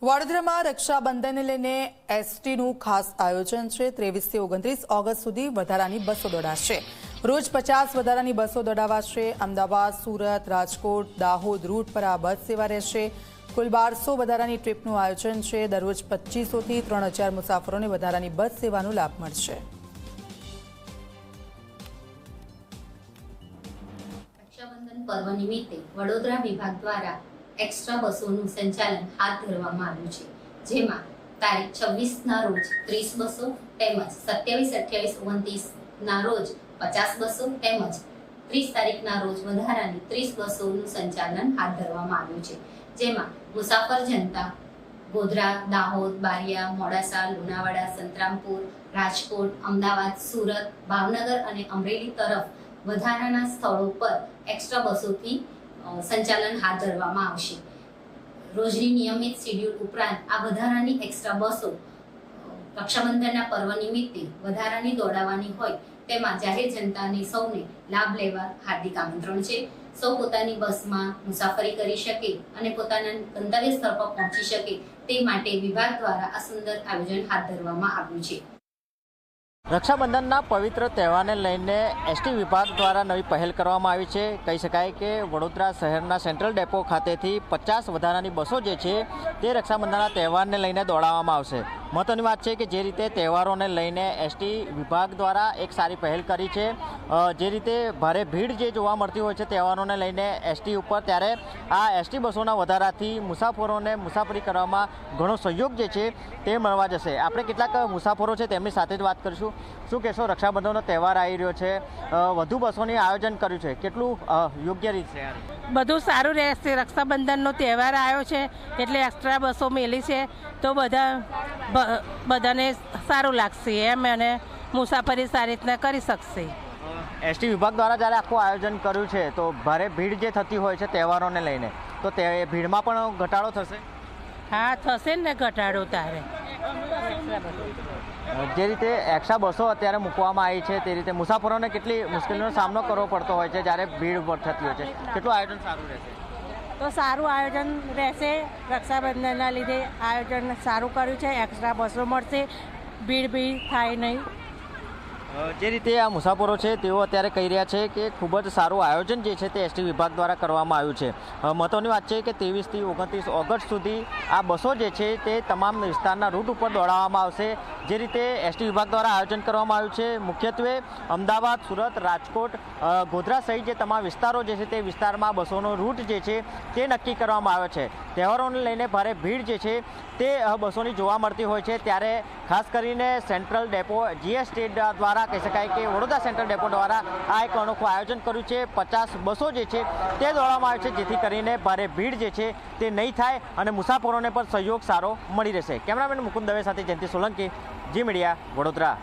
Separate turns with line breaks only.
વડોદરામાં રક્ષાબંધનને લઈને એસટીનું ખાસ આયોજન છે। 23 થી 29 ઓગસ્ટ સુધી વધારાની બસો દોડાશે। રોજ 50 વધારાની બસો દોડાવાશે। અમદાવાદ, સુરત, રાજકોટ, દાહોદ રૂટ પર આ બસ સેવા રહેશે। કુલ 1200 વધારાની ટ્રીપનું આયોજન છે। દરરોજ 2500 થી 3000 મુસાફરોને વધારાની બસ સેવાનો લાભ મળશે।
રક્ષાબંધન પર્વ નિમિત્તે વડોદરા વિભાગ દ્વારા एक्स्ट्रा बसों संचालन हाथ धरवामां आव्युं छे, जेमां तारीख 26 ना रोज 30 बसों तेमज 27, 28, 29 ना रोज 50 बसों तेमज 30 तारीख ना रोज वधारानी 30 बसों संचालन हाथ धरवामां आव्युं छे, जेमां मुसाफर जनता गोधरा, दाहोद, बारिया, मोडासा, लुणावाड़ा, संतरामपुर, राजकोट, अमदावाद, सूरत, भावनगर अने अमरेली तरफ वधाराना स्थळों पर एक्स्ट्रा बसोथी संचालन हाथ धरवामां आवशे। रोजनी नियमित शेड्यूल उपरांत आ वधारानी एक्स्ट्रा बसों रक्षाबंधनना पर्व निमित्ते वधारानी दौड़ावानी होय तेमां जाहेर जनताने सौने लाभ लेवा हार्दिक आमंत्रण छे। सौ पोतानी बसमां मुसाफरी करी शके अने पोताना गंतव्य स्थळ पर पहोंची शके ते माटे विभाग द्वारा आ सुंदर आयोजन हाथ धरवामां आव्युं छे।
रक्षाबंधन पवित्र तहेवार ने लईने एसटी विभाग द्वारा नवी पहल करवामां आवी छे। कही शकाय के वडोदरा शहरना सेंट्रल डेपो खातेथी 50 वधारानी बसों जे छे ते रक्षाबंधन तहेवार ने लईने दौड़ाववामां आवशे। महत्वनी बात है कि जे रीते तहेवारों ने लईने एसटी विभाग द्वारा एक सारी पहल करी है। जे रीते भारे भीड़ जे जोवा मळती होय छे तहेवारों ने लईने एसटी उपर, त्यारे आ एसटी बसोना वधाराथी मुसाफरों ने मुसाफरी करवामां घणो सहयोग जे छे ते मळवा जशे। आपणे केटलाक मुसाफरो छे तेमनी साथे ज वात करीशुं। शुं कहेशो, रक्षाबंधननो तहेवार आई रह्यो छे, વધુ બસોની આયોજન કર્યું છે, કેટલું યોગ્ય રીત છે?
બધું સારું રહેશે। રક્ષાબંધનનો તહેવાર આવ્યો છે એટલે એક્સ્ટ્રા બસો મેલી છે તો બધાને સારું લાગશે એમ અને મુસાફરી સારી રીતના કરી શકશે।
એસટી વિભાગ દ્વારા જ્યારે આખું આયોજન કર્યું છે તો ભારે ભીડ જે થતી હોય છે તહેવારોને લઈને, તો તે ભીડમાં પણ ઘટાડો થશે?
હા થશે ને ઘટાડો તારે।
જે રીતે એક્સ્ટ્રા બસો અત્યારે મૂકવામાં આવી છે તે રીતે મુસાફરોને કેટલી મુશ્કેલીનો સામનો કરવો પડતો હોય છે જ્યારે ભીડ થતી હોય છે, કેટલું આયોજન સારું રહેશે?
તો સારું આયોજન રહેશે। રક્ષાબંધનના લીધે આયોજન સારું કર્યું છે। એક્સ્ટ્રા બસો મળશે, ભીડ થાય નહીં।
જે રીતે આ મુસાફરો છે તેઓ અત્યારે કહી રહ્યા છે કે ખૂબ જ સારું આયોજન જે છે તે એસટી વિભાગ દ્વારા કરવામાં આવ્યું છે। મહત્વની વાત છે કે 23 થી 29 ઓગસ્ટ સુધી આ બસો જે છે તે તમામ વિસ્તારના રૂટ ઉપર દોડાવવામાં આવશે। જે રીતે એસટી વિભાગ દ્વારા આયોજન કરવામાં આવ્યું છે, મુખ્યત્વે અમદાવાદ, સુરત, રાજકોટ, ગોધરા સહિત જે તમામ વિસ્તારો જે છે તે વિસ્તારમાં બસોનો રૂટ જે છે તે નક્કી કરવામાં આવ્યો છે। તહેવારોને લઈને ભારે ભીડ જે છે તે બસોની જોવા મળતી હોય છે, ત્યારે ખાસ કરીને સેન્ટ્રલ ડેપો જીએસટી દ્વારા કહી શકાય કે વડોદરા સેન્ટ્રલ ડેપો દ્વારા આ એક અનોખું આયોજન કર્યું છે। 50 બસો જે છે તે દોડવામાં આવે છે, જેથી કરીને ભારે ભીડ જે છે તે નહીં થાય અને મુસાફરોને પણ સહયોગ સારો મળી રહેશે। કેમેરામેન મુકુંદ દવે સાથે જયંતિ સોલંકી, જી મીડિયા, વડોદરા।